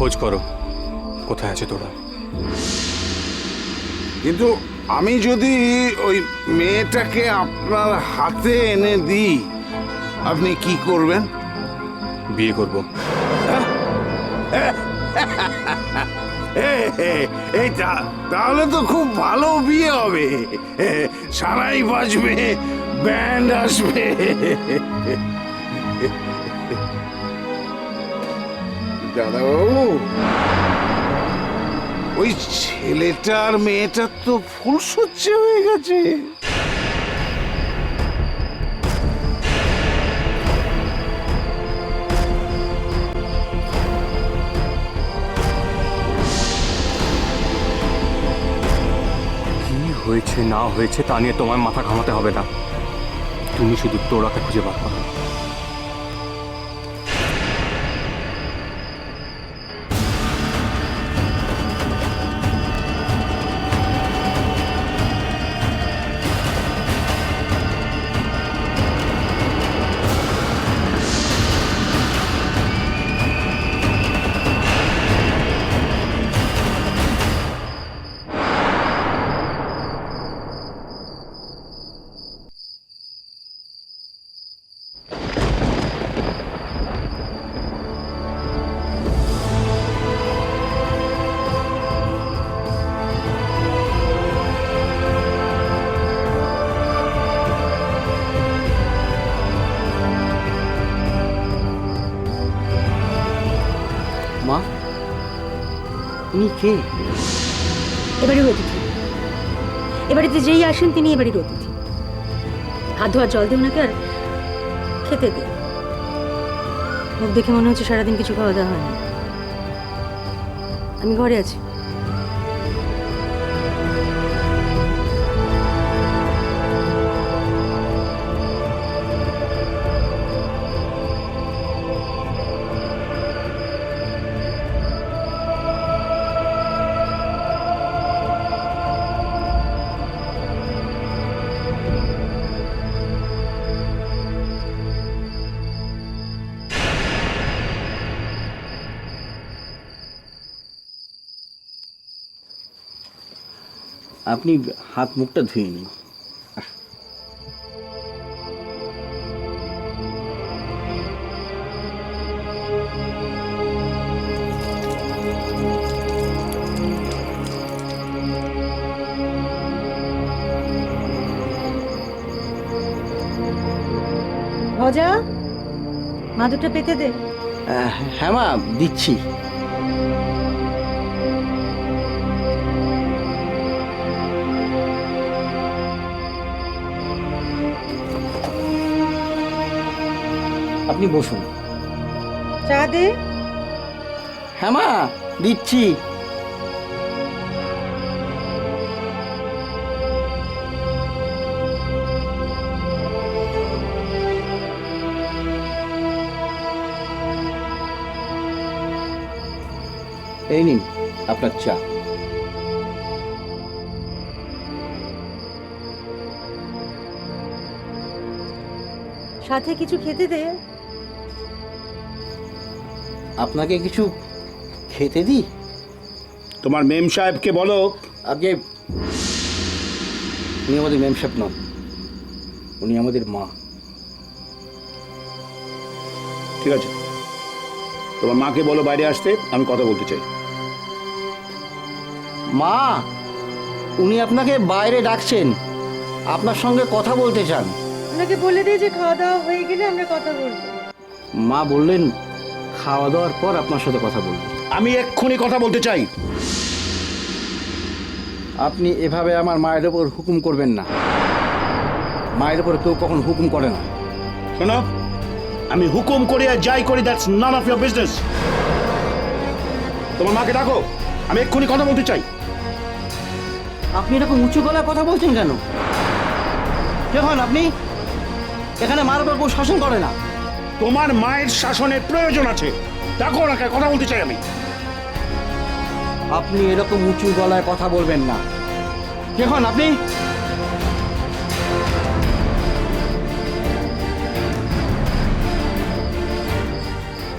খোঁজ করো কোথায় আছে তোরা। কিন্তু আমি যদি ওই মেয়েটাকে আপনার হাতে এনে দিই, আপনি কি করবেন? বিয়ে করব। তাহলে তো খুব ভালো বিয়ে হবে, সারাই বাজবে, ব্যান্ড আসবে। দাদাবাবু, ওই ছেলেটার মেয়েটার তো ফুলসজ্জা হয়ে গেছে। কি হয়েছে না হয়েছে তা নিয়ে তোমার মাথা ঘামাতে হবে না, তুমি শুধু তোরাকে খুঁজে বার করো। মা, উনি কে? এবারের অতিথি। এবাড়িতে যেই আসেন তিনি এবারের অতিথি। হাত ধোয়ার জল দিয়ে ওনাকে আর খেতে দিন। মুখ দেখে মনে হচ্ছে সারাদিন কিছু খাওয়া দাওয়া হয়নি। আমি ঘরে আছি। আপনি হাত মুখটা ধুয়ে নিন। ভজা, মা দুটো পেতে দে। হ্যাঁ মা, দিচ্ছি। আপনি বসুন। চা দে। হ্যাঁ মা, দিচ্ছি। এই নিন আপনার চা। সাথে কিছু খেতে দে। আপনাকে কিছু খেতে দিই? তোমার মেম সাহেবকে বলো। আগে উনি আমাদের মেম সাহেব নন, উনি আমাদের মা। ঠিক আছে, তোমার মাকে বলো বাইরে আসতে, আমি কথা বলতে চাই। মা, উনি আপনাকে বাইরে ডাকছেন, আপনার সঙ্গে কথা বলতে চান। ওনাকে বলে দে যে খাওয়া দাওয়া হয়ে গেলে আমরা কথা বলবো। মা বললেন খাওয়া দাওয়ার পর আপনার সাথে কথা বলবো। আমি এক্ষুনি কথা বলতে চাই। আপনি এভাবে আমার মায়ের ওপর হুকুম করবেন না। মায়ের ওপর কেউ কখন হুকুম করে না। শোনো, আমি হুকুম করি আর যাই করি, that's none of your business. তোমার মাকে ডাকো, আমি এক্ষুনি কথা বলতে চাই। আপনি এরকম উঁচু গলায় কথা বলছেন কেন? দেখুন, আপনি এখানে মার উপর কেউ শাসন করে না। তোমার মায়ের শাসনের প্রয়োজন আছে, ডাকো ওনাকে, কথা বলতে চাই আমি। আপনি এরকম উঁচু গলায় কথা বলবেন না। দেখুন, আপনি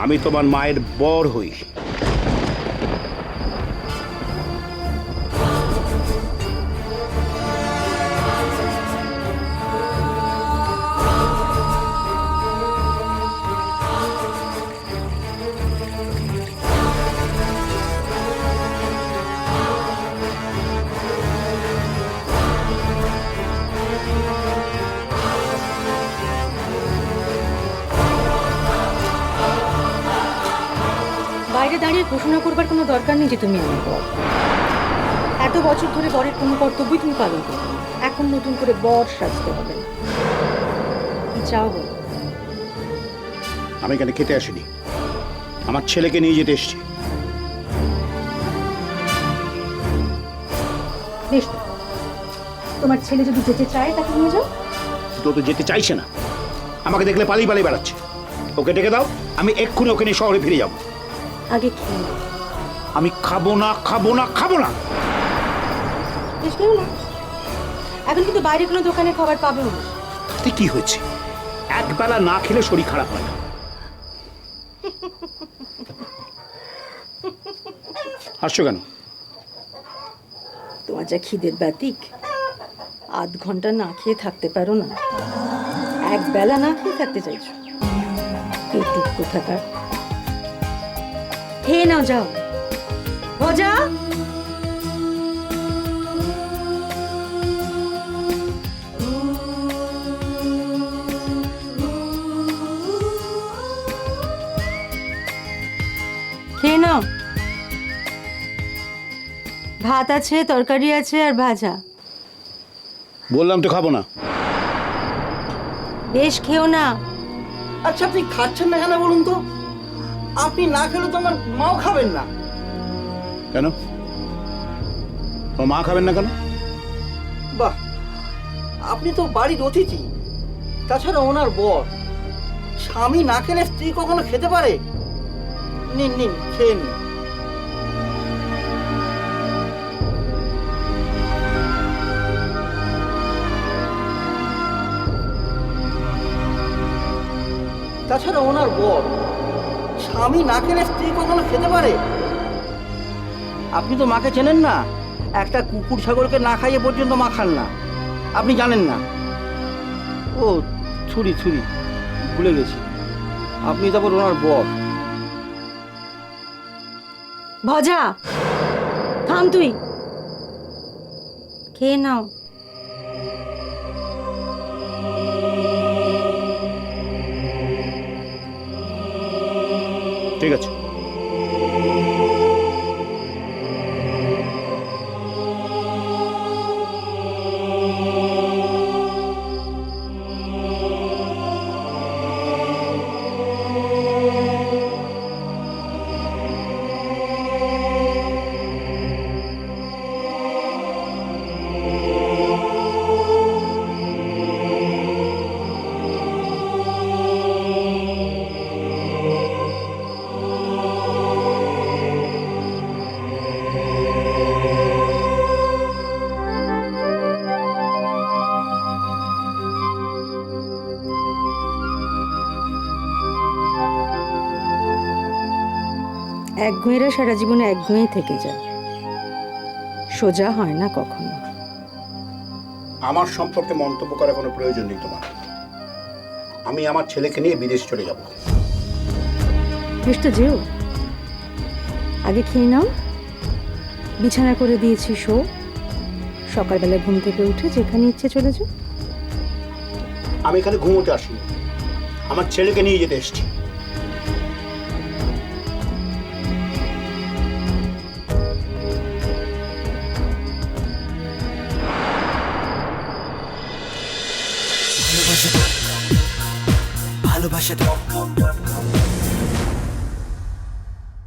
আমি তোমার মায়ের বর হই, বাইরে দাঁড়িয়ে ঘোষণা করবার কোনো দরকার নেই যে তুমি আমার বর। এত বছর ধরে বরের কোনো কর্তব্যই তুমি পালন করো, এখন নতুন করে বর সাজতে হবে না। কি চাও বলো? আমি এখানে খেতে আসিনি, আমার ছেলেকে নিয়ে যেতে এসেছি। বেশ তো। তোমার ছেলে যদি যেতে চায় তাকে নিয়ে যাও। তো তো যেতে চাইছে না, আমাকে দেখলে পালিয়ে পালিয়ে বেড়াচ্ছে। ওকে ডেকে দাও, আমি এক্ষুনি ওকে নিয়ে শহরে ফিরে যাব। আগে খেয়ে নাও। আমি খাবো না, খাবো না, খাবো না। বেশ, খেও না। এখন কিন্তু বাইরে কোনো দোকানে খাবার পাবেও না। তাতে কি হয়েছে? একবেলা না খেলে শরীর খারাপ হয় না। হাসছো কেন? তোমার যা খিদের ব্যতিক, আধ ঘন্টা না খেয়ে থাকতে পারো না, এক বেলা না খেয়ে থাকতে চাইছো। পেটুক কোথাকার। খেয়ে নাও, যাও। ভজা, খেয়ে নাও। ভাত আছে, তরকারি আছে আর ভাজা। বললাম তো খাবো না। বেশ, খেও না। আচ্ছা, আপনি খাচ্ছেন না কেন বলুন তো? আপনি না খেলে তো আমার মাও খাবেন না। কেন? ও মা খাবেন না কেন? বাহ, আপনি তো বাড়ির অতিথি, তাছাড়া ওনার বর। স্বামী না খেলে স্ত্রী কখনো খেতে পারে? নিন নিন, খেয়ে নিন। তাছাড়া ওনার বর। স্বামী না খেলে স্ত্রী কখনো খেতে পারে? আপনি তো মাকে চেনেন না। একটা কুকুর ছাগলকে না খাইয়ে পর্যন্ত মা খান না। আপনি জানেন না। ও ছুরি ছুরি, ভুলে গেছি। আপনি তারপর ওনার বর। ভজা, থাম তুই। খেয়ে নাও। ঠিক আছে। একগুঁয়েরা সারা জীবনে একগুঁয়েই থেকে যায়, সোজা হয় না কখনো। আমার সম্পর্কে মন্তব্য করার কোনো প্রয়োজন নেই তোমার। আমি আমার ছেলেকে নিয়ে বিদেশ চলে যাব। বেশ তো, যেও। আগে খেয়ে নাও। বিছানা করে দিয়েছি, শো। সকালবেলা ঘুম থেকে উঠে যেখানে ইচ্ছে চলে যাও। আমি এখানে ঘুমোতে আসিনি, আমার ছেলেকে নিয়ে যেতে এসেছি। ভালোবাসা